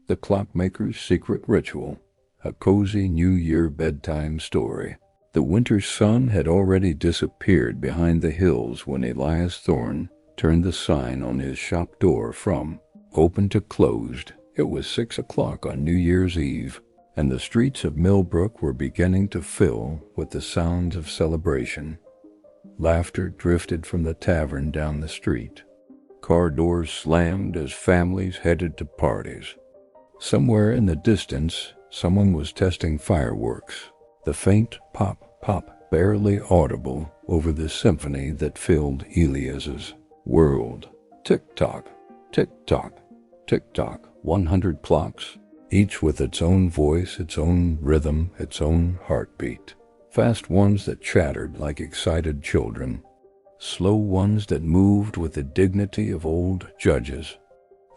The Clockmaker's Secret Ritual, a cozy New Year bedtime story. The winter sun had already disappeared behind the hills when Elias Thorne turned the sign on his shop door from open to closed. It was 6 o'clock on New Year's Eve, and the streets of Millbrook were beginning to fill with the sounds of celebration. Laughter drifted from the tavern down the street. Car doors slammed as families headed to parties. Somewhere in the distance, someone was testing fireworks, the faint pop, pop, barely audible over the symphony that filled Elias's world. Tick-tock, tick-tock, tick-tock, 100 clocks, each with its own voice, its own rhythm, its own heartbeat. Fast ones that chattered like excited children, slow ones that moved with the dignity of old judges.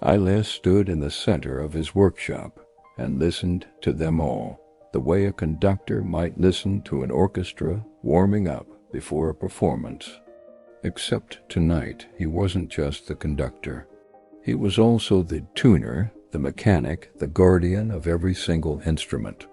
Elias stood in the center of his workshop and listened to them all, the way a conductor might listen to an orchestra warming up before a performance. Except tonight, he wasn't just the conductor. He was also the tuner, the mechanic, the guardian of every single instrument.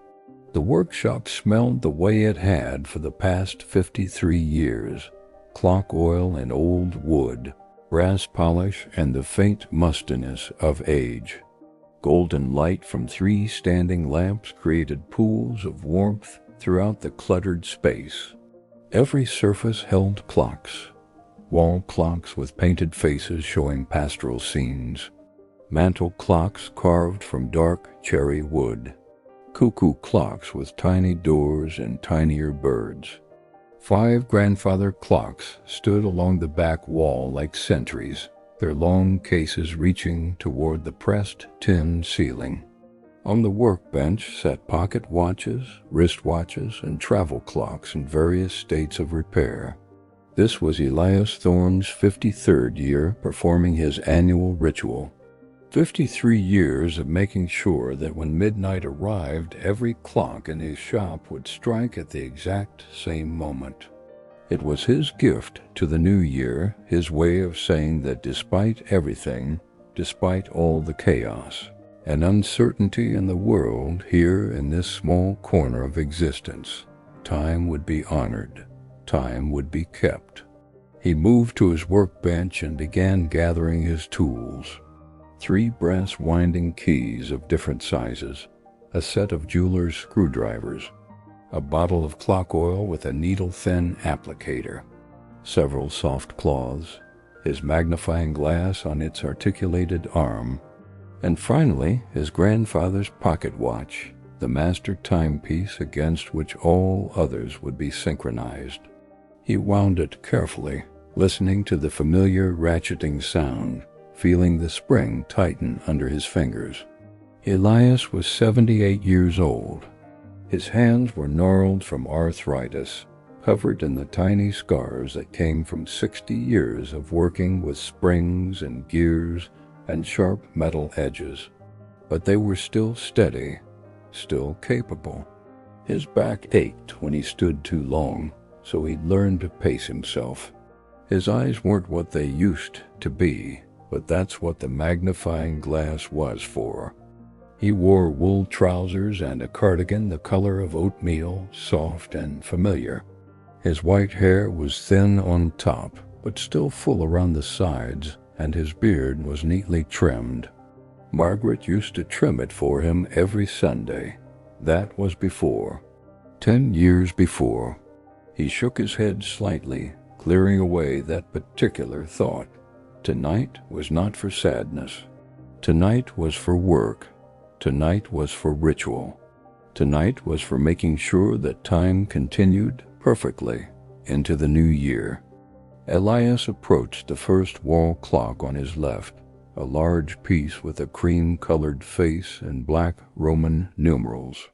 The workshop smelled the way it had for the past 53 years, clock oil and old wood, brass polish and the faint mustiness of age. Golden light from 3 standing lamps created pools of warmth throughout the cluttered space. Every surface held clocks, wall clocks with painted faces showing pastoral scenes, mantel clocks carved from dark cherry wood, cuckoo clocks with tiny doors and tinier birds. 5 grandfather clocks stood along the back wall like sentries, their long cases reaching toward the pressed tin ceiling. On the workbench sat pocket watches, wristwatches, and travel clocks in various states of repair. This was Elias Thorne's 53rd year performing his annual ritual. 53 years of making sure that when midnight arrived, every clock in his shop would strike at the exact same moment. It was his gift to the new year, his way of saying that despite everything, despite all the chaos and uncertainty in the world here in this small corner of existence, time would be honored, time would be kept. He moved to his workbench and began gathering his tools. 3 brass winding keys of different sizes, a set of jeweler's screwdrivers, a bottle of clock oil with a needle-thin applicator, several soft cloths, his magnifying glass on its articulated arm, and finally his grandfather's pocket watch, the master timepiece against which all others would be synchronized. He wound it carefully, listening to the familiar ratcheting sound, feeling the spring tighten under his fingers. Elias was 78 years old. His hands were gnarled from arthritis, covered in the tiny scars that came from 60 years of working with springs and gears and sharp metal edges. But they were still steady, still capable. His back ached when he stood too long, so he'd learned to pace himself. His eyes weren't what they used to be, but that's what the magnifying glass was for. He wore wool trousers and a cardigan the color of oatmeal, soft and familiar. His white hair was thin on top, but still full around the sides, and his beard was neatly trimmed. Margaret used to trim it for him every Sunday. That was before. 10 years before. He shook his head slightly, clearing away that particular thought. Tonight was not for sadness. Tonight was for work. Tonight was for ritual. Tonight was for making sure that time continued perfectly into the new year. Elias approached the first wall clock on his left, a large piece with a cream-colored face and black Roman numerals.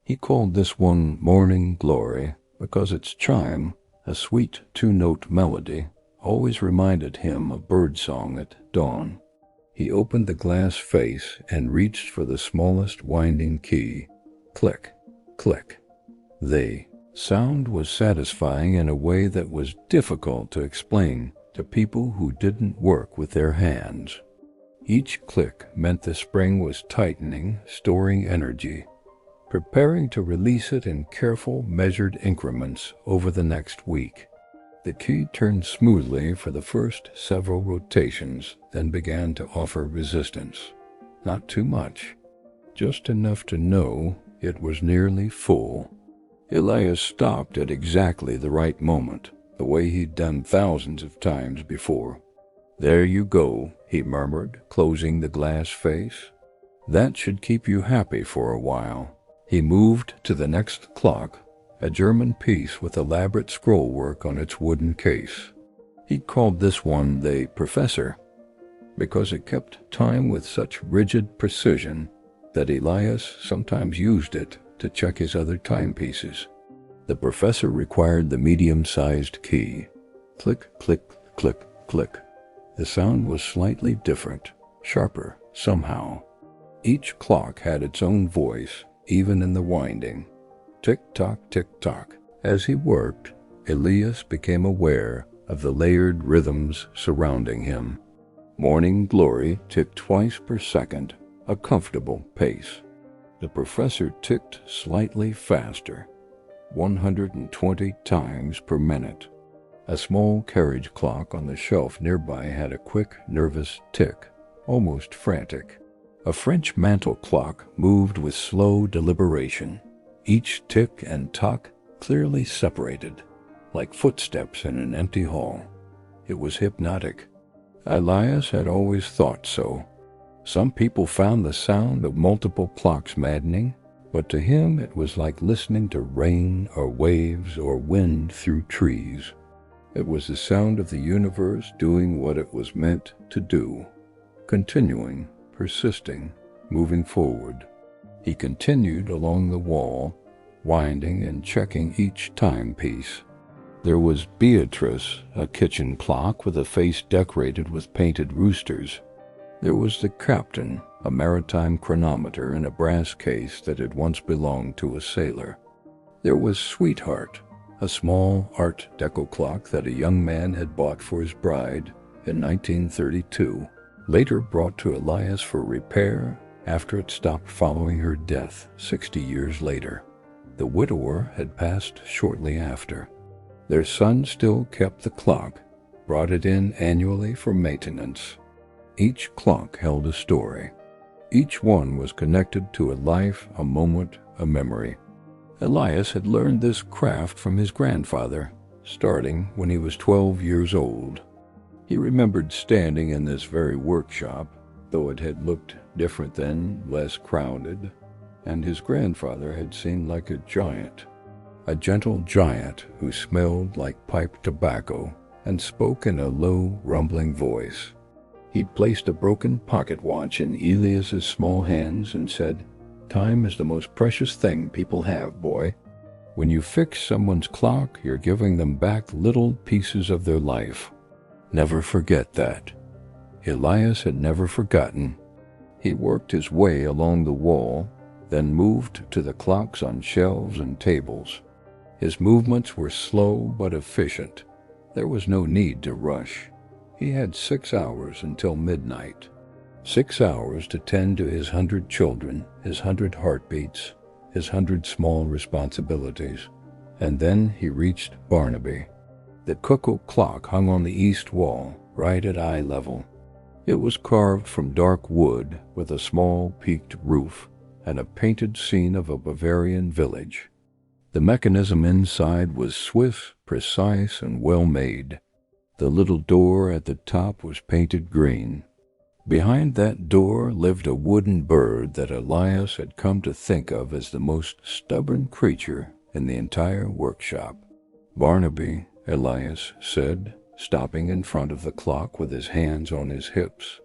He called this one Morning Glory because its chime, a sweet 2-note melody, always reminded him of birdsong at dawn. He opened the glass face and reached for the smallest winding key. Click, click. The sound was satisfying in a way that was difficult to explain to people who didn't work with their hands. Each click meant the spring was tightening, storing energy, preparing to release it in careful, measured increments over the next week. The key turned smoothly for the first several rotations, then began to offer resistance. Not too much, just enough to know it was nearly full. Elias stopped at exactly the right moment, the way he'd done thousands of times before. "There you go," he murmured, closing the glass face. "That should keep you happy for a while." He moved to the next clock, a German piece with elaborate scrollwork on its wooden case. He called this one the Professor, because it kept time with such rigid precision that Elias sometimes used it to check his other timepieces. The Professor required the medium-sized key. Click, click, click, click. The sound was slightly different, sharper, somehow. Each clock had its own voice, even in the winding. Tick-tock, tick-tock. As he worked, Elias became aware of the layered rhythms surrounding him. Morning Glory ticked twice per second, a comfortable pace. The Professor ticked slightly faster, 120 times per minute. A small carriage clock on the shelf nearby had a quick, nervous tick, almost frantic. A French mantel clock moved with slow deliberation, each tick and tock clearly separated, like footsteps in an empty hall. It was hypnotic. Elias had always thought so. Some people found the sound of multiple clocks maddening, but to him it was like listening to rain or waves or wind through trees. It was the sound of the universe doing what it was meant to do, continuing, persisting, moving forward. He continued along the wall, winding and checking each timepiece. There was Beatrice, a kitchen clock with a face decorated with painted roosters. There was the Captain, a maritime chronometer in a brass case that had once belonged to a sailor. There was Sweetheart, a small Art Deco clock that a young man had bought for his bride in 1932, later brought to Elias for repair after it stopped following her death 60 years later. The widower had passed shortly after. Their son still kept the clock, brought it in annually for maintenance. Each clock held a story. Each one was connected to a life, a moment, a memory. Elias had learned this craft from his grandfather, starting when he was 12 years old. He remembered standing in this very workshop, though it had looked different then, less crowded, and his grandfather had seemed like a giant. A gentle giant who smelled like pipe tobacco and spoke in a low, rumbling voice. He placed a broken pocket watch in Elias's small hands and said, "Time is the most precious thing people have, boy. When you fix someone's clock, you're giving them back little pieces of their life. Never forget that." Elias had never forgotten. He worked his way along the wall, then moved to the clocks on shelves and tables. His movements were slow but efficient. There was no need to rush. He had 6 hours until midnight. 6 hours to tend to his 100 children, his 100 heartbeats, his 100 small responsibilities. And then he reached Barnaby. The cuckoo clock hung on the east wall, right at eye level. It was carved from dark wood with a small peaked roof and a painted scene of a Bavarian village. The mechanism inside was swift, precise, and well-made. The little door at the top was painted green. Behind that door lived a wooden bird that Elias had come to think of as the most stubborn creature in the entire workshop. "Barnaby," Elias said, stopping in front of the clock with his hands on his hips.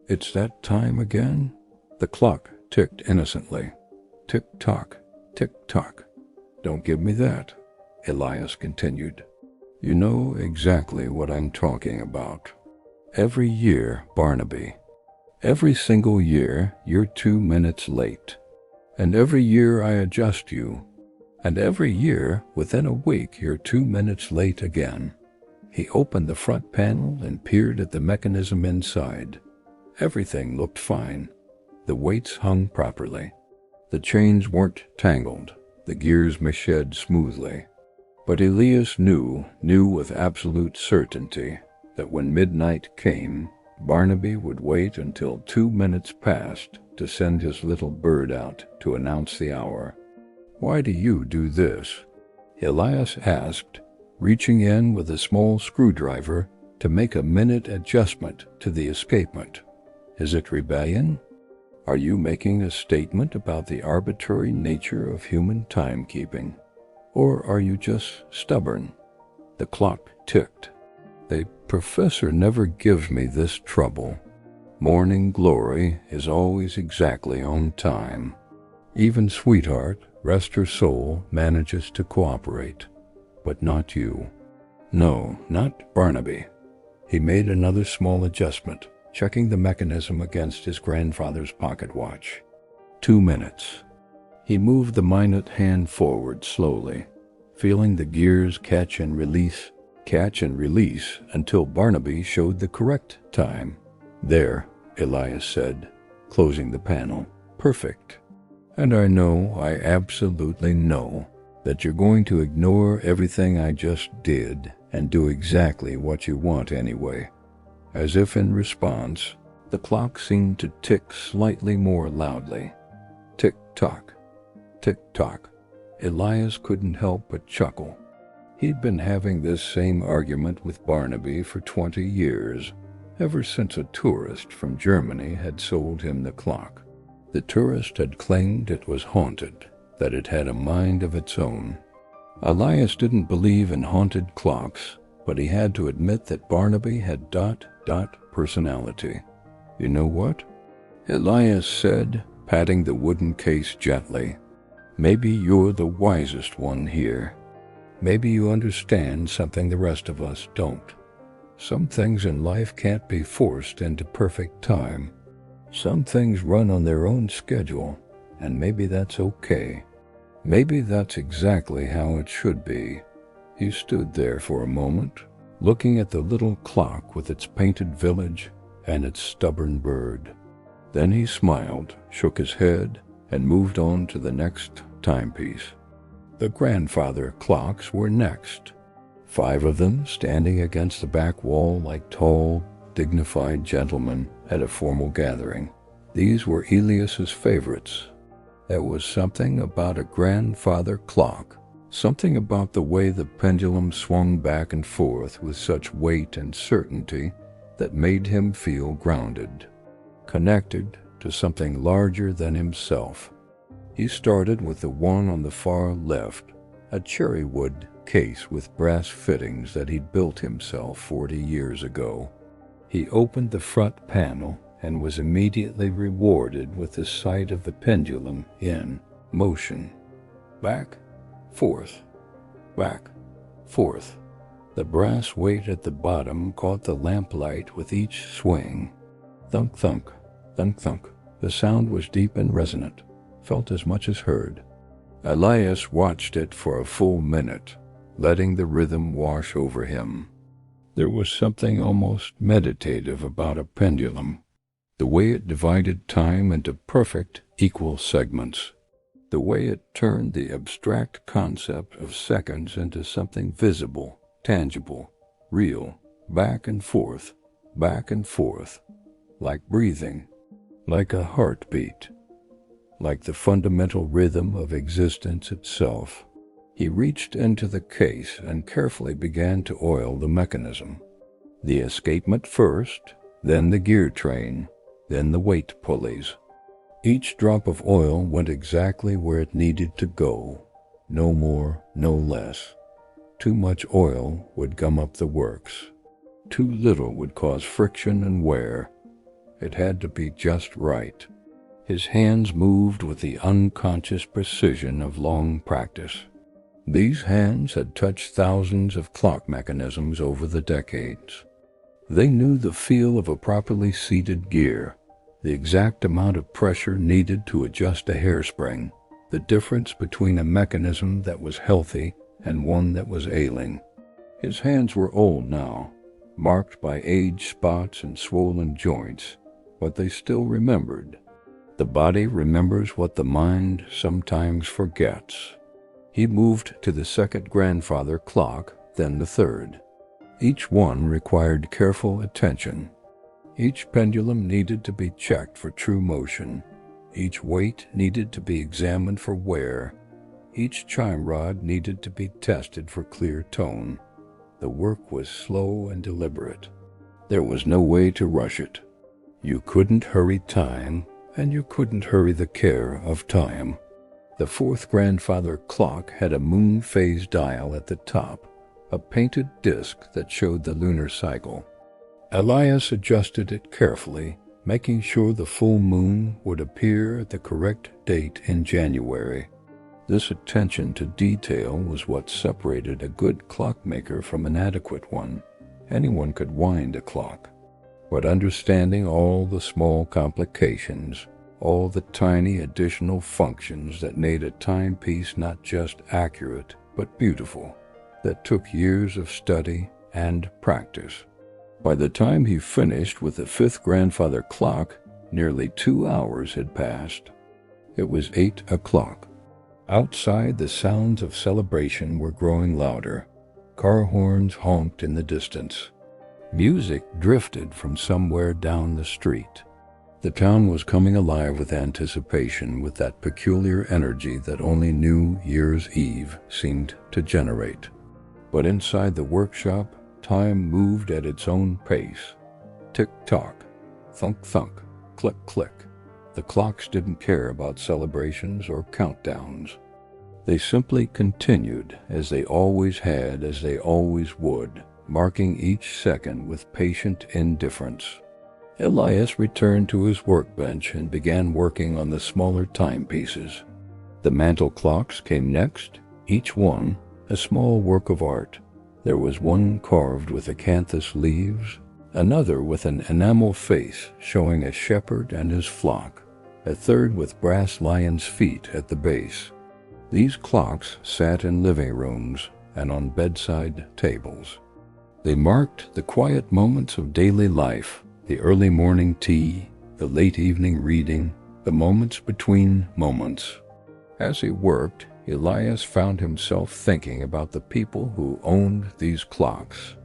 "It's that time again?" The clock ticked innocently. Tick-tock, tick-tock. "Don't give me that," Elias continued. "You know exactly what I'm talking about. Every year, Barnaby, every single year, you're 2 minutes late. And every year I adjust you. And every year, within a week, you're 2 minutes late again." He opened the front panel and peered at the mechanism inside. Everything looked fine. The weights hung properly. The chains weren't tangled. The gears meshed smoothly. But Elias knew with absolute certainty that when midnight came, Barnaby would wait until 2 minutes passed to send his little bird out to announce the hour. "Why do you do this?" Elias asked, reaching in with a small screwdriver to make a minute adjustment to the escapement. "Is it rebellion? Are you making a statement about the arbitrary nature of human timekeeping? Or are you just stubborn?" The clock ticked. "The professor never gives me this trouble. Morning Glory is always exactly on time. Even Sweetheart, rest her soul, manages to cooperate. But not you." "No, not Barnaby." He made another small adjustment, checking the mechanism against his grandfather's pocket watch. 2 minutes. He moved the minute hand forward slowly, feeling the gears catch and release until Barnaby showed the correct time. "There," Elias said, closing the panel. "Perfect. And I absolutely know, that you're going to ignore everything I just did and do exactly what you want anyway." As if in response, the clock seemed to tick slightly more loudly. Tick-tock, tick-tock. Elias couldn't help but chuckle. He'd been having this same argument with Barnaby for 20 years, ever since a tourist from Germany had sold him the clock. The tourist had claimed it was haunted, that it had a mind of its own. Elias didn't believe in haunted clocks, but he had to admit that Barnaby had personality. "You know what?" Elias said, patting the wooden case gently. "Maybe you're the wisest one here. Maybe you understand something the rest of us don't. Some things in life can't be forced into perfect time. Some things run on their own schedule, and maybe that's okay. Maybe that's exactly how it should be." He stood there for a moment, looking at the little clock with its painted village and its stubborn bird. Then he smiled, shook his head, and moved on to the next timepiece. The grandfather clocks were next, 5 of them standing against the back wall like tall, dignified gentlemen at a formal gathering. These were Elias's favorites. There was something about a grandfather clock, something about the way the pendulum swung back and forth with such weight and certainty that made him feel grounded, connected to something larger than himself. He started with the one on the far left, a cherry wood case with brass fittings that he'd built himself 40 years ago. He opened the front panel and was immediately rewarded with the sight of the pendulum in motion. Back, forth, back, forth. The brass weight at the bottom caught the lamplight with each swing. Thunk, thunk, thunk, thunk. The sound was deep and resonant, felt as much as heard. Elias watched it for a full minute, letting the rhythm wash over him. There was something almost meditative about a pendulum, the way it divided time into perfect, equal segments, the way it turned the abstract concept of seconds into something visible, tangible, real, back and forth, like breathing, like a heartbeat, like the fundamental rhythm of existence itself. He reached into the case and carefully began to oil the mechanism. The escapement first, then the gear train, then the weight pulleys. Each drop of oil went exactly where it needed to go, no more, no less. Too much oil would gum up the works. Too little would cause friction and wear. It had to be just right. His hands moved with the unconscious precision of long practice. These hands had touched thousands of clock mechanisms over the decades. They knew the feel of a properly seated gear, the exact amount of pressure needed to adjust a hairspring, the difference between a mechanism that was healthy and one that was ailing. His hands were old now, marked by age spots and swollen joints, what they still remembered. The body remembers what the mind sometimes forgets. He moved to the second grandfather clock, then the third. Each one required careful attention. Each pendulum needed to be checked for true motion. Each weight needed to be examined for wear. Each chime rod needed to be tested for clear tone. The work was slow and deliberate. There was no way to rush it. You couldn't hurry time, and you couldn't hurry the care of time. The fourth grandfather clock had a moon phase dial at the top, a painted disc that showed the lunar cycle. Elias adjusted it carefully, making sure the full moon would appear at the correct date in January. This attention to detail was what separated a good clockmaker from an adequate one. Anyone could wind a clock, but understanding all the small complications, all the tiny additional functions that made a timepiece not just accurate, but beautiful, that took years of study and practice. By the time he finished with the fifth grandfather clock, nearly 2 hours had passed. It was 8 o'clock. Outside, the sounds of celebration were growing louder. Car horns honked in the distance. Music drifted from somewhere down the street. The town was coming alive with anticipation, with that peculiar energy that only New Year's Eve seemed to generate. But inside the workshop, time moved at its own pace. Tick-tock, thunk-thunk, click-click. The clocks didn't care about celebrations or countdowns. They simply continued, as they always had, as they always would, marking each second with patient indifference. Elias returned to his workbench and began working on the smaller timepieces. The mantel clocks came next, each one a small work of art. There was one carved with acanthus leaves, another with an enamel face showing a shepherd and his flock, a third with brass lion's feet at the base. These clocks sat in living rooms and on bedside tables. They marked the quiet moments of daily life, the early morning tea, the late evening reading, the moments between moments. As he worked, Elias found himself thinking about the people who owned these clocks.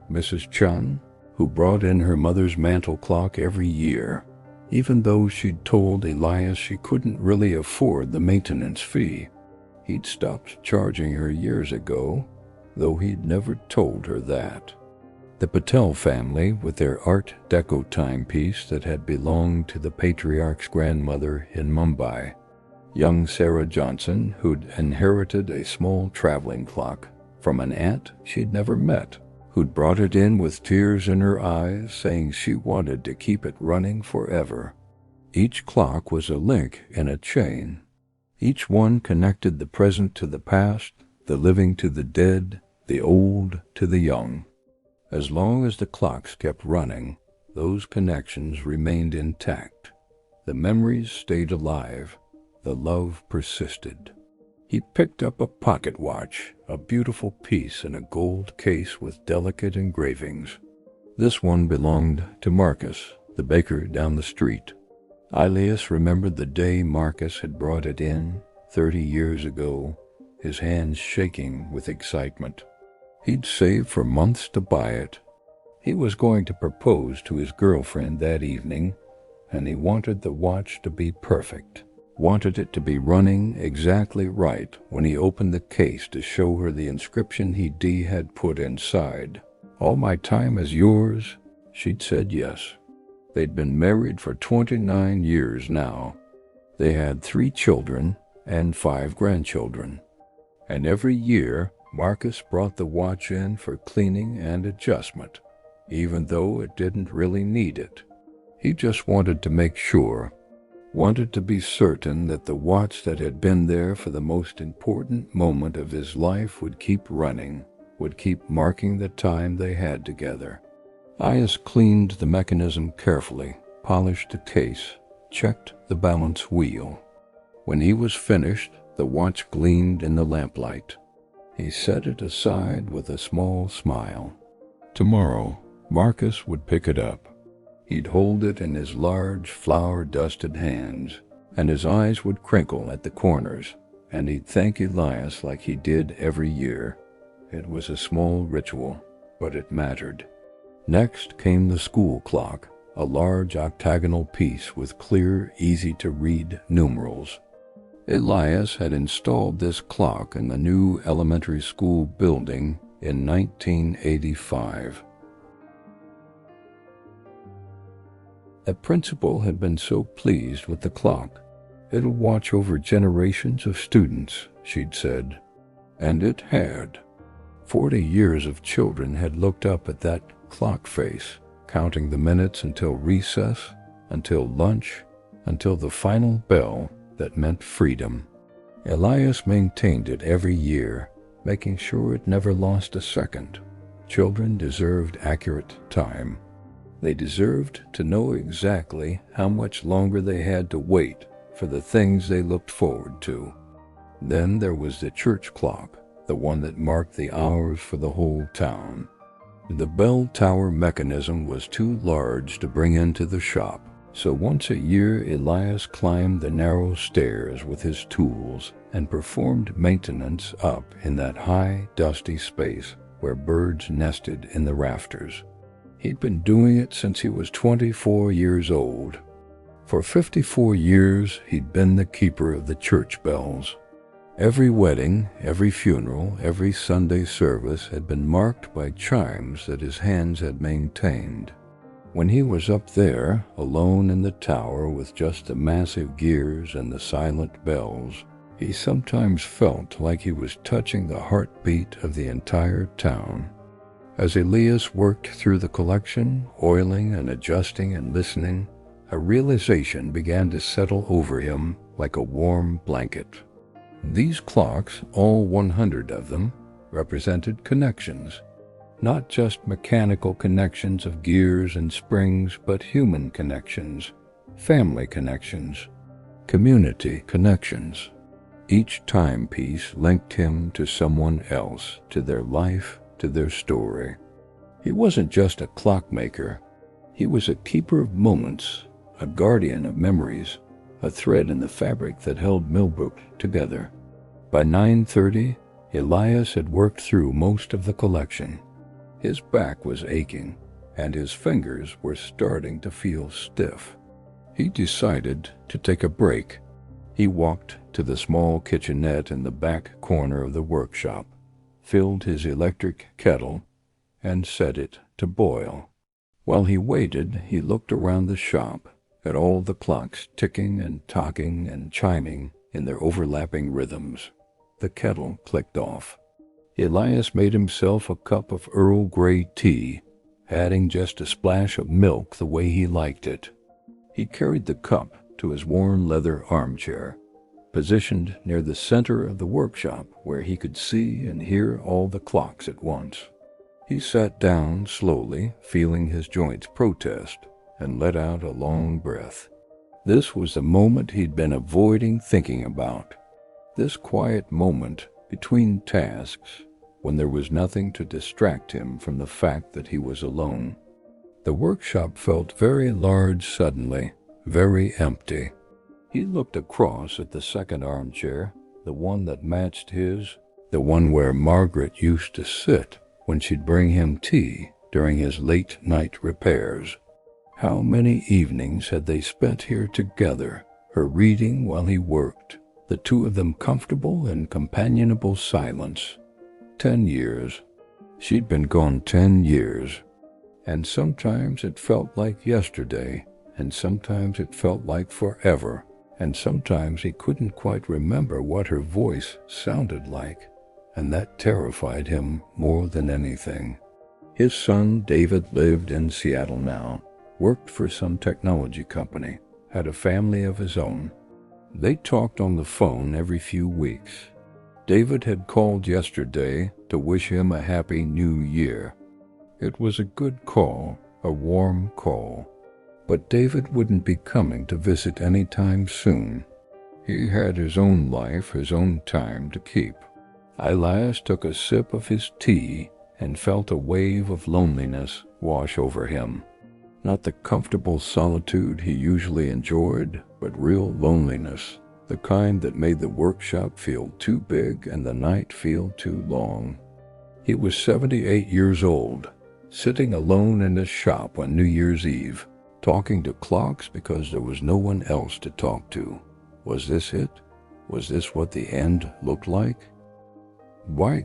Mrs. Chun, who brought in her mother's mantel clock every year, even though she'd told Elias she couldn't really afford the maintenance fee. He'd stopped charging her years ago, though he'd never told her that. The Patel family, with their Art Deco timepiece that had belonged to the patriarch's grandmother in Mumbai. Young Sarah Johnson, who'd inherited a small traveling clock from an aunt she'd never met, who'd brought it in with tears in her eyes, saying she wanted to keep it running forever. Each clock was a link in a chain. Each one connected the present to the past, the living to the dead, the old to the young. As long as the clocks kept running, those connections remained intact. The memories stayed alive. The love persisted. He picked up a pocket watch, a beautiful piece in a gold case with delicate engravings. This one belonged to Marcus, the baker down the street. Elias remembered the day Marcus had brought it in 30 years ago, his hands shaking with excitement. He'd saved for months to buy it. He was going to propose to his girlfriend that evening, and he wanted the watch to be perfect. Wanted it to be running exactly right when he opened the case to show her the inscription he had put inside. "All my time is yours?" She'd said yes. They'd been married for 29 years now. They had 3 children and 5 grandchildren. And every year, Marcus brought the watch in for cleaning and adjustment, even though it didn't really need it. He just wanted to make sure, wanted to be certain that the watch that had been there for the most important moment of his life would keep running, would keep marking the time they had together. Elias cleaned the mechanism carefully, polished the case, checked the balance wheel. When he was finished, the watch gleamed in the lamplight. He set it aside with a small smile. Tomorrow, Marcus would pick it up. He'd hold it in his large, flour-dusted hands, and his eyes would crinkle at the corners, and he'd thank Elias like he did every year. It was a small ritual, but it mattered. Next came the school clock, a large octagonal piece with clear, easy-to-read numerals. Elias had installed this clock in the new elementary school building in 1985. The principal had been so pleased with the clock. "It'll watch over generations of students," she'd said. And it had. 40 years of children had looked up at that clock face, counting the minutes until recess, until lunch, until the final bell that meant freedom. Elias maintained it every year, making sure it never lost a second. Children deserved accurate time. They deserved to know exactly how much longer they had to wait for the things they looked forward to. Then there was the church clock, the one that marked the hours for the whole town. The bell tower mechanism was too large to bring into the shop, so once a year Elias climbed the narrow stairs with his tools and performed maintenance up in that high, dusty space where birds nested in the rafters. He'd been doing it since he was 24 years old. For 54 years, he'd been the keeper of the church bells. Every wedding, every funeral, every Sunday service had been marked by chimes that his hands had maintained. When he was up there, alone in the tower with just the massive gears and the silent bells, he sometimes felt like he was touching the heartbeat of the entire town. As Elias worked through the collection, oiling and adjusting and listening, a realization began to settle over him like a warm blanket. These clocks, all 100 of them, represented connections. Not just mechanical connections of gears and springs, but human connections, family connections, community connections. Each timepiece linked him to someone else, to their life, to their story. He wasn't just a clockmaker. He was a keeper of moments, a guardian of memories, a thread in the fabric that held Millbrook together. By 9:30, Elias had worked through most of the collection. His back was aching, and his fingers were starting to feel stiff. He decided to take a break. He walked to the small kitchenette in the back corner of the workshop, filled his electric kettle, and set it to boil. While he waited, he looked around the shop at all the clocks ticking and talking and chiming in their overlapping rhythms. The kettle clicked off. Elias made himself a cup of Earl Grey tea, adding just a splash of milk the way he liked it. He carried the cup to his worn leather armchair, positioned near the center of the workshop where he could see and hear all the clocks at once. He sat down slowly, feeling his joints protest, and let out a long breath. This was the moment he'd been avoiding thinking about. This quiet moment between tasks, when there was nothing to distract him from the fact that he was alone. The workshop felt very large suddenly, very empty. He looked across at the second armchair, the one that matched his, the one where Margaret used to sit when she'd bring him tea during his late-night repairs. How many evenings had they spent here together, her reading while he worked, the two of them comfortable in companionable silence. 10 years. She'd been gone 10 years. And sometimes it felt like yesterday, and sometimes it felt like forever, and sometimes he couldn't quite remember what her voice sounded like, and that terrified him more than anything. His son David lived in Seattle now, worked for some technology company, had a family of his own. They talked on the phone every few weeks. David had called yesterday to wish him a happy new year. It was a good call, a warm call. But David wouldn't be coming to visit any time soon. He had his own life, his own time to keep. Elias took a sip of his tea and felt a wave of loneliness wash over him. Not the comfortable solitude he usually enjoyed, but real loneliness, the kind that made the workshop feel too big and the night feel too long. He was 78 years old, sitting alone in his shop on New Year's Eve, talking to clocks because there was no one else to talk to. Was this it? Was this what the end looked like? Why?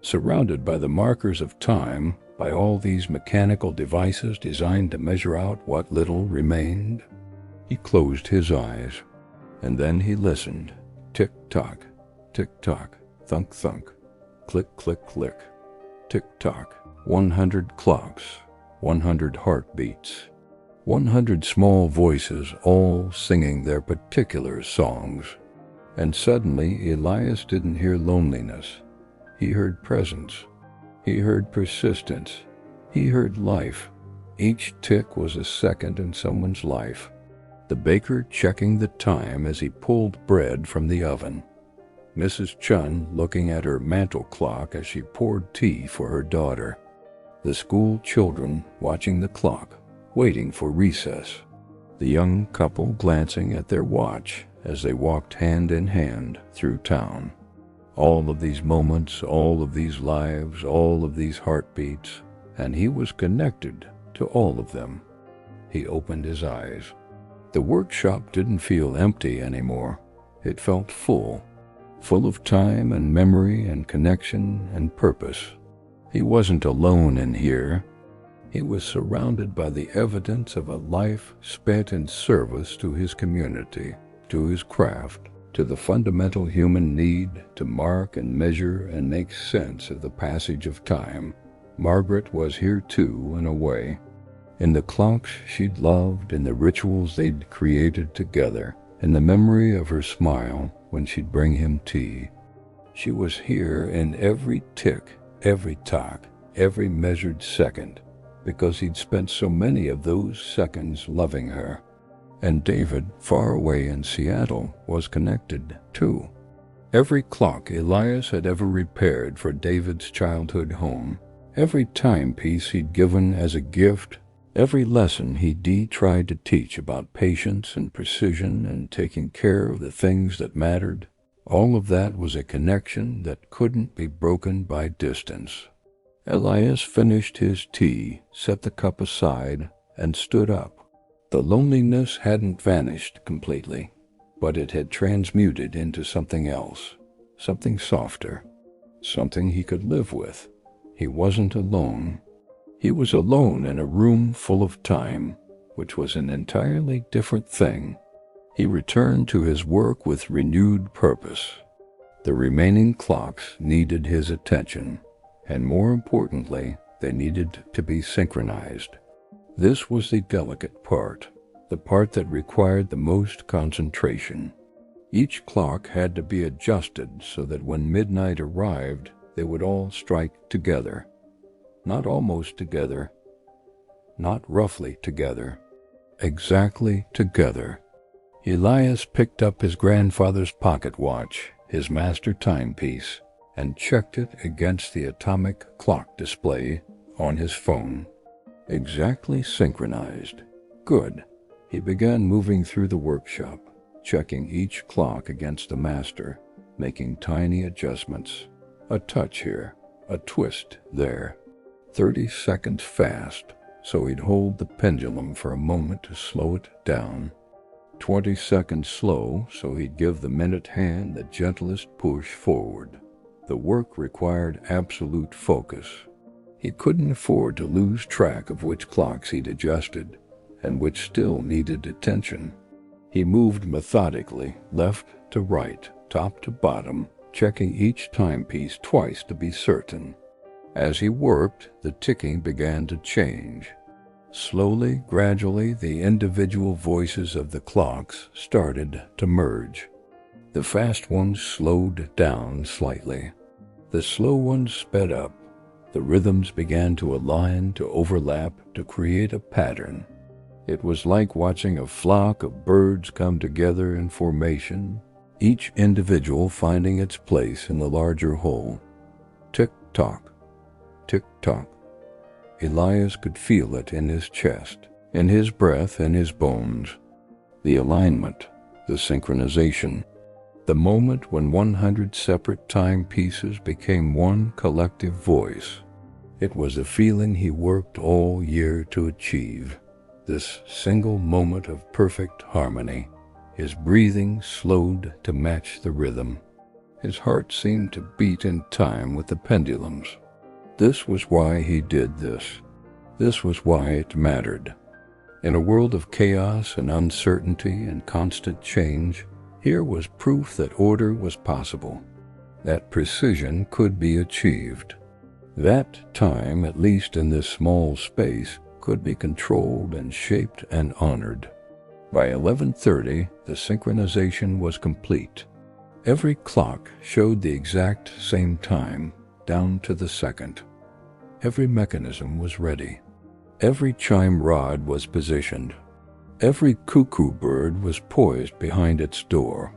Surrounded by the markers of time, by all these mechanical devices designed to measure out what little remained, he closed his eyes, and then he listened. Tick-tock, tick-tock, thunk-thunk, click-click-click, tick-tock, 100 clocks, 100 heartbeats, 100 small voices all singing their particular songs. And suddenly Elias didn't hear loneliness. He heard presence. He heard persistence. He heard life. Each tick was a second in someone's life. The baker checking the time as he pulled bread from the oven. Mrs. Chun looking at her mantel clock as she poured tea for her daughter. The school children watching the clock, waiting for recess. The young couple glancing at their watch as they walked hand in hand through town. All of these moments, all of these lives, all of these heartbeats, and he was connected to all of them. He opened his eyes. The workshop didn't feel empty anymore. It felt full of time and memory and connection and purpose. He wasn't alone in here. He was surrounded by the evidence of a life spent in service to his community, to his craft, to the fundamental human need to mark and measure and make sense of the passage of time. Margaret was here too, in a way. In the clocks she'd loved, in the rituals they'd created together, in the memory of her smile when she'd bring him tea. She was here in every tick, every tock, every measured second, because he'd spent so many of those seconds loving her. And David, far away in Seattle, was connected too. Every clock Elias had ever repaired for David's childhood home, every timepiece he'd given as a gift, every lesson he'd tried to teach about patience and precision and taking care of the things that mattered, all of that was a connection that couldn't be broken by distance. Elias finished his tea, set the cup aside, and stood up. The loneliness hadn't vanished completely, but it had transmuted into something else, something softer, something he could live with. He wasn't alone. He was alone in a room full of time, which was an entirely different thing. He returned to his work with renewed purpose. The remaining clocks needed his attention, and more importantly, they needed to be synchronized. This was the delicate part, the part that required the most concentration. Each clock had to be adjusted so that when midnight arrived, they would all strike together. Not almost together, not roughly together, exactly together. Elias picked up his grandfather's pocket watch, his master timepiece, and checked it against the atomic clock display on his phone. Exactly synchronized. Good. He began moving through the workshop, checking each clock against the master, making tiny adjustments. A touch here, a twist there. 30 seconds fast, so he'd hold the pendulum for a moment to slow it down. 20 seconds slow, so he'd give the minute hand the gentlest push forward. The work required absolute focus. He couldn't afford to lose track of which clocks he'd adjusted and which still needed attention. He moved methodically, left to right, top to bottom, checking each timepiece twice to be certain. As he worked, the ticking began to change. Slowly, gradually, the individual voices of the clocks started to merge. The fast ones slowed down slightly. The slow ones sped up. The rhythms began to align, to overlap, to create a pattern. It was like watching a flock of birds come together in formation, each individual finding its place in the larger whole. Tick-tock, tick-tock. Elias could feel it in his chest, in his breath, in his bones. The alignment, the synchronization, the moment when 100 separate timepieces became one collective voice. It was a feeling he worked all year to achieve, this single moment of perfect harmony. His breathing slowed to match the rhythm. His heart seemed to beat in time with the pendulums. This was why he did this. This was why it mattered. In a world of chaos and uncertainty and constant change, here was proof that order was possible, that precision could be achieved, that time, at least in this small space, could be controlled and shaped and honored. By 11:30, the synchronization was complete. Every clock showed the exact same time, down to the second. Every mechanism was ready. Every chime rod was positioned. Every cuckoo bird was poised behind its door.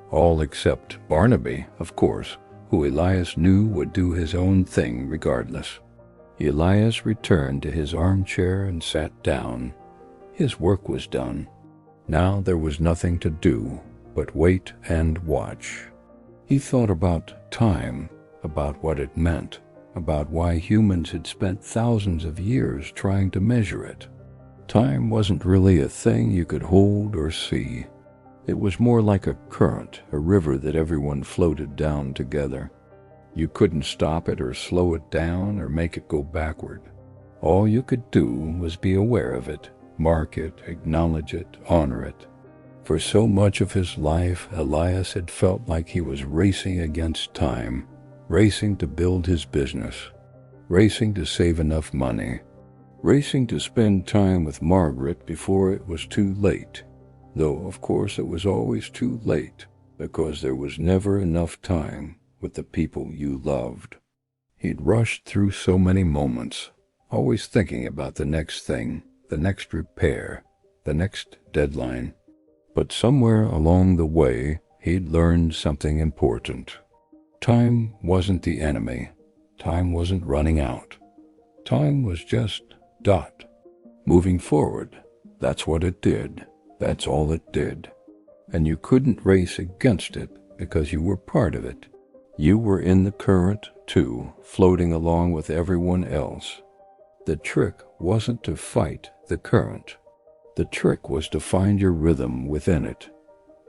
All except Barnaby, of course, who Elias knew would do his own thing regardless. Elias returned to his armchair and sat down. His work was done. Now there was nothing to do but wait and watch. He thought about time, about what it meant, about why humans had spent thousands of years trying to measure it. Time wasn't really a thing you could hold or see. It was more like a current, a river that everyone floated down together. You couldn't stop it or slow it down or make it go backward. All you could do was be aware of it, mark it, acknowledge it, honor it. For so much of his life, Elias had felt like he was racing against time, racing to build his business, racing to save enough money, racing to spend time with Margaret before it was too late, though of course it was always too late because there was never enough time with the people you loved. He'd rushed through so many moments, always thinking about the next thing, the next repair, the next deadline. But somewhere along the way, he'd learned something important. Time wasn't the enemy. Time wasn't running out. Time was just dot. Moving forward. That's what it did. That's all it did. And you couldn't race against it because you were part of it. You were in the current, too, floating along with everyone else. The trick wasn't to fight the current. The trick was to find your rhythm within it,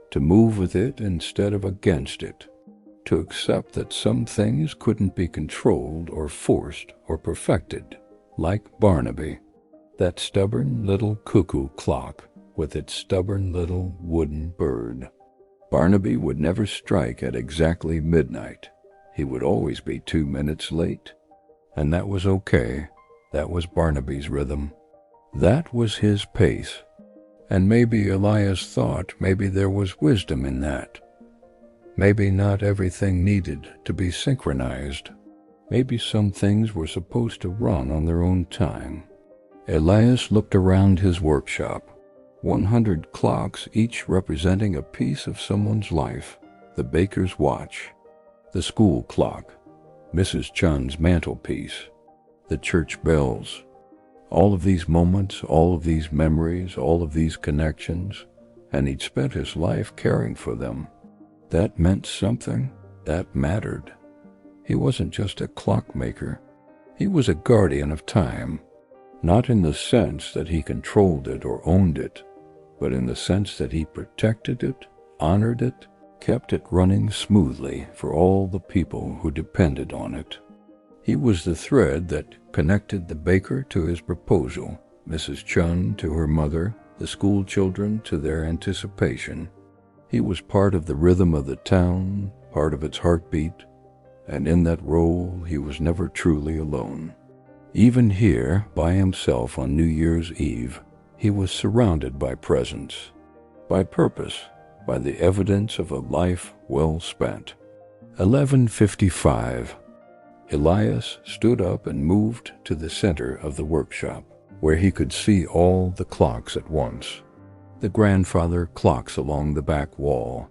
to move with it instead of against it, to accept that some things couldn't be controlled or forced or perfected, like Barnaby, that stubborn little cuckoo clock with its stubborn little wooden bird. Barnaby would never strike at exactly midnight. He would always be 2 minutes late. And that was okay. That was Barnaby's rhythm. That was his pace. And maybe Elias thought maybe there was wisdom in that. Maybe not everything needed to be synchronized. Maybe some things were supposed to run on their own time. Elias looked around his workshop. 100 clocks, each representing a piece of someone's life. The baker's watch, the school clock, Mrs. Chun's mantelpiece, the church bells. All of these moments, all of these memories, all of these connections, and he'd spent his life caring for them. That meant something. That mattered. He wasn't just a clockmaker. He was a guardian of time, not in the sense that he controlled it or owned it, but in the sense that he protected it, honored it, kept it running smoothly for all the people who depended on it. He was the thread that connected the baker to his proposal, Mrs. Chun to her mother, the school children to their anticipation. He was part of the rhythm of the town, part of its heartbeat, and in that role he was never truly alone. Even here, by himself on New Year's Eve, he was surrounded by presence, by purpose, by the evidence of a life well spent. 11:55. Elias stood up and moved to the center of the workshop, where he could see all the clocks at once. The grandfather clocks along the back wall,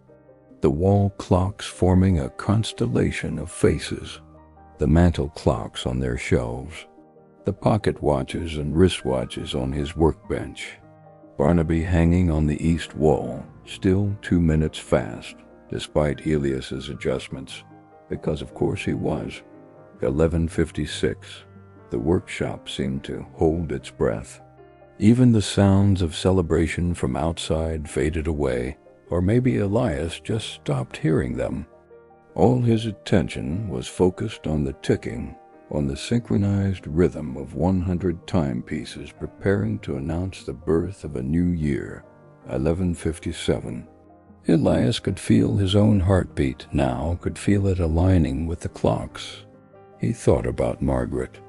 the wall clocks forming a constellation of faces, the mantel clocks on their shelves, the pocket watches and wristwatches on his workbench, Barnaby hanging on the east wall, still 2 minutes fast, despite Elias's adjustments, because of course he was. 11:56. The workshop seemed to hold its breath. Even the sounds of celebration from outside faded away, or maybe Elias just stopped hearing them. All his attention was focused on the ticking, on the synchronized rhythm of 100 timepieces preparing to announce the birth of a new year. 11:57. Elias could feel his own heartbeat now, could feel it aligning with the clocks. He thought about Margaret.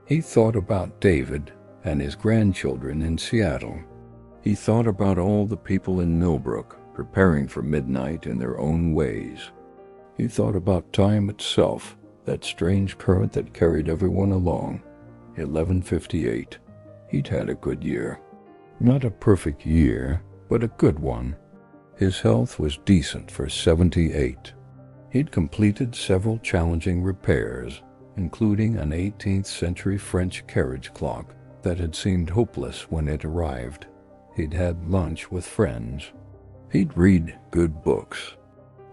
He thought about David and his grandchildren in Seattle. He thought about all the people in Millbrook preparing for midnight in their own ways. He thought about time itself, that strange current that carried everyone along. 11:58. He'd had a good year. Not a perfect year, but a good one. His health was decent for 78. He'd completed several challenging repairs, including an 18th century French carriage clock that had seemed hopeless when it arrived. He'd had lunch with friends. He'd read good books.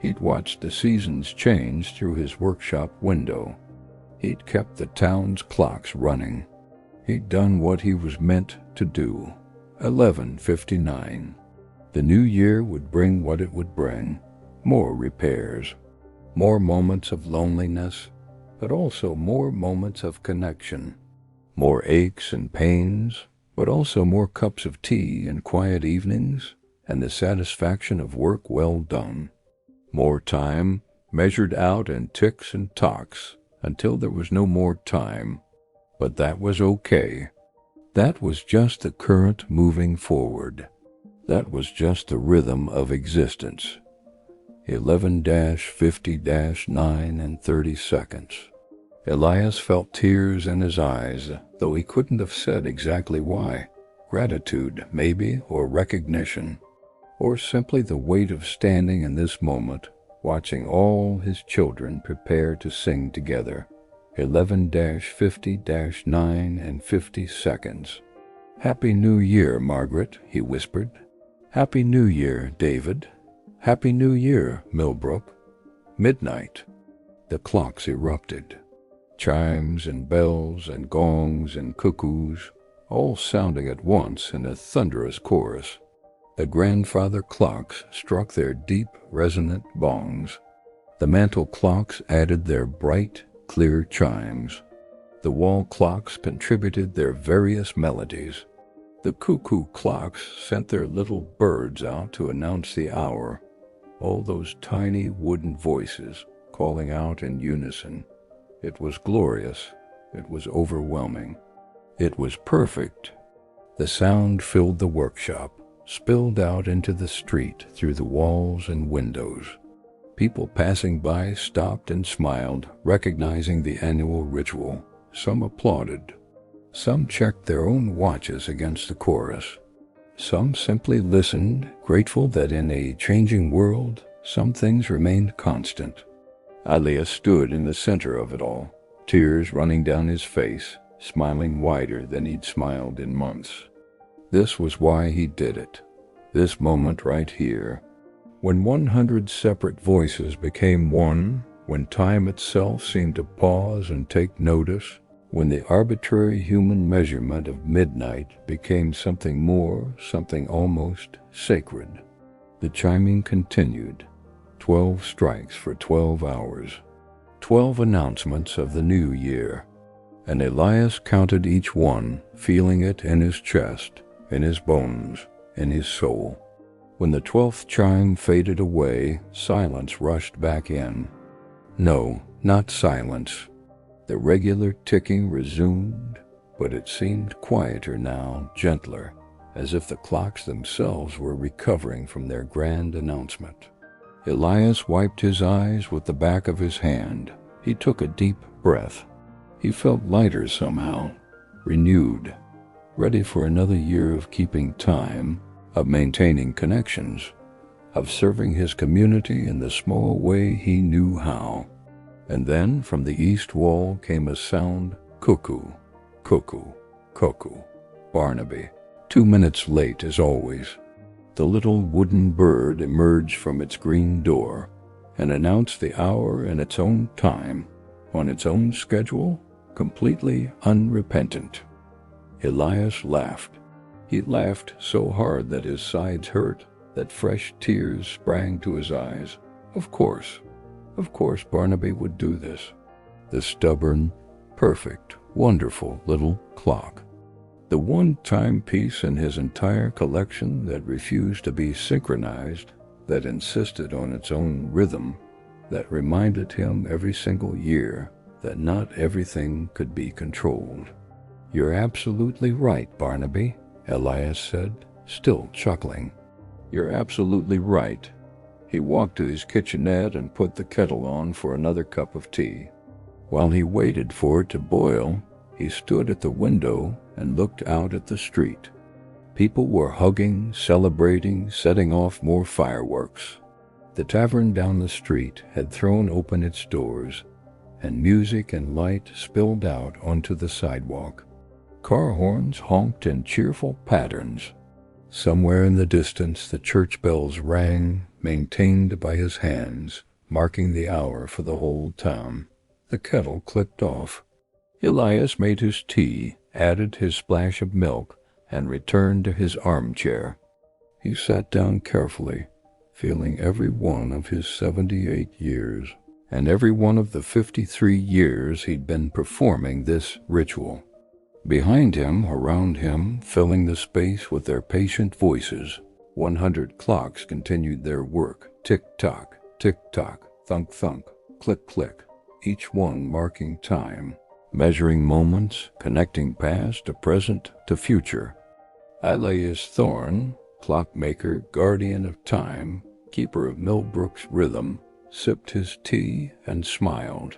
He'd watched the seasons change through his workshop window. He'd kept the town's clocks running. He'd done what he was meant to do. 11:59. The new year would bring what it would bring. More repairs. More moments of loneliness, but also more moments of connection. More aches and pains, but also more cups of tea and quiet evenings, and the satisfaction of work well done. More time, measured out in ticks and tocks, until there was no more time. But that was okay. That was just the current moving forward. That was just the rhythm of existence. 11-50-9 and 30 seconds. Elias felt tears in his eyes, though he couldn't have said exactly why. Gratitude, maybe, or recognition. Or simply the weight of standing in this moment, watching all his children prepare to sing together. 11-50-9 and 50 seconds. "Happy New Year, Margaret," he whispered. "Happy New Year, David. Happy New Year, Millbrook." Midnight. The clocks erupted. Chimes and bells and gongs and cuckoos, all sounding at once in a thunderous chorus. The grandfather clocks struck their deep, resonant bongs. The mantel clocks added their bright, clear chimes. The wall clocks contributed their various melodies. The cuckoo clocks sent their little birds out to announce the hour. All those tiny wooden voices calling out in unison. It was glorious. It was overwhelming. It was perfect. The sound filled the workshop, spilled out into the street through the walls and windows. People passing by stopped and smiled, recognizing the annual ritual. Some applauded. Some checked their own watches against the chorus. Some simply listened, grateful that in a changing world, some things remained constant. Elias stood in the center of it all, tears running down his face, smiling wider than he'd smiled in months. This was why he did it. This moment right here. When 100 separate voices became one, when time itself seemed to pause and take notice, when the arbitrary human measurement of midnight became something more, something almost sacred. The chiming continued. 12 strikes for 12 hours. 12 announcements of the new year. And Elias counted each one, feeling it in his chest, in his bones, in his soul. When the 12th chime faded away, silence rushed back in. No, not silence. The regular ticking resumed, but it seemed quieter now, gentler, as if the clocks themselves were recovering from their grand announcement. Elias wiped his eyes with the back of his hand. He took a deep breath. He felt lighter somehow, renewed, ready for another year of keeping time, of maintaining connections, of serving his community in the small way he knew how. And then from the east wall came a sound, cuckoo, cuckoo, cuckoo, Barnaby. 2 minutes late as always. The little wooden bird emerged from its green door and announced the hour in its own time, on its own schedule, completely unrepentant. Elias laughed. He laughed so hard that his sides hurt, that fresh tears sprang to his eyes. Of course Barnaby would do this. The stubborn, perfect, wonderful little clock. The one timepiece in his entire collection that refused to be synchronized, that insisted on its own rhythm, that reminded him every single year that not everything could be controlled. "You're absolutely right, Barnaby," Elias said, still chuckling. "You're absolutely right." He walked to his kitchenette and put the kettle on for another cup of tea. While he waited for it to boil, he stood at the window and looked out at the street. People were hugging, celebrating, setting off more fireworks. The tavern down the street had thrown open its doors, and music and light spilled out onto the sidewalk. Car horns honked in cheerful patterns. Somewhere in the distance the church bells rang, maintained by his hands, marking the hour for the whole town. The kettle clicked off. Elias made his tea, added his splash of milk, and returned to his armchair. He sat down carefully, feeling every one of his 78 years, and every one of the 53 years he'd been performing this ritual. Behind him, around him, filling the space with their patient voices, 100 clocks continued their work, tick-tock, thunk-thunk, click-click, each one marking time, measuring moments, connecting past to present to future. Elias Thorne, clockmaker, guardian of time, keeper of Millbrook's rhythm, sipped his tea and smiled.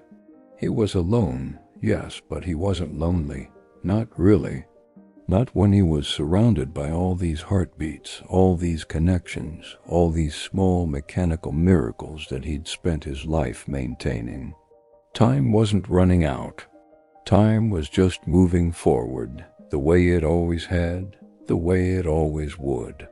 He was alone, yes, but he wasn't lonely. Not really. Not when he was surrounded by all these heartbeats, all these connections, all these small mechanical miracles that he'd spent his life maintaining. Time wasn't running out. Time was just moving forward, the way it always had, the way it always would.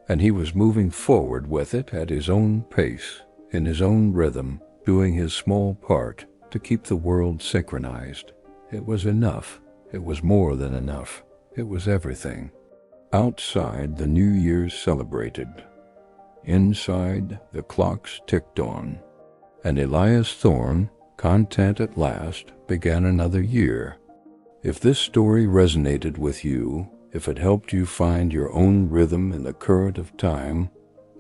And he was moving forward with it at his own pace, in his own rhythm, doing his small part to keep the world synchronized. It was enough. It was more than enough. It was everything. Outside, the New Year's celebrated. Inside, the clocks ticked on. And Elias Thorne, content at last, began another year. If this story resonated with you, if it helped you find your own rhythm in the current of time,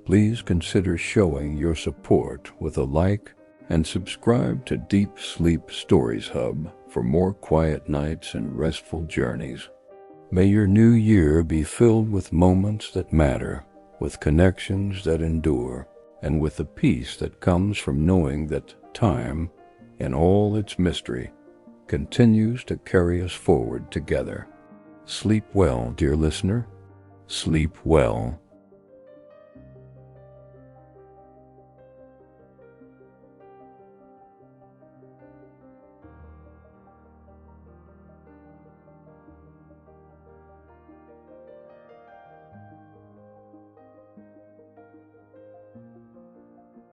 please consider showing your support with a like and subscribe to Deep Sleep Stories Hub for more quiet nights and restful journeys. May your new year be filled with moments that matter, with connections that endure, and with the peace that comes from knowing that time, in all its mystery, continues to carry us forward together. Sleep well, dear listener. Sleep well.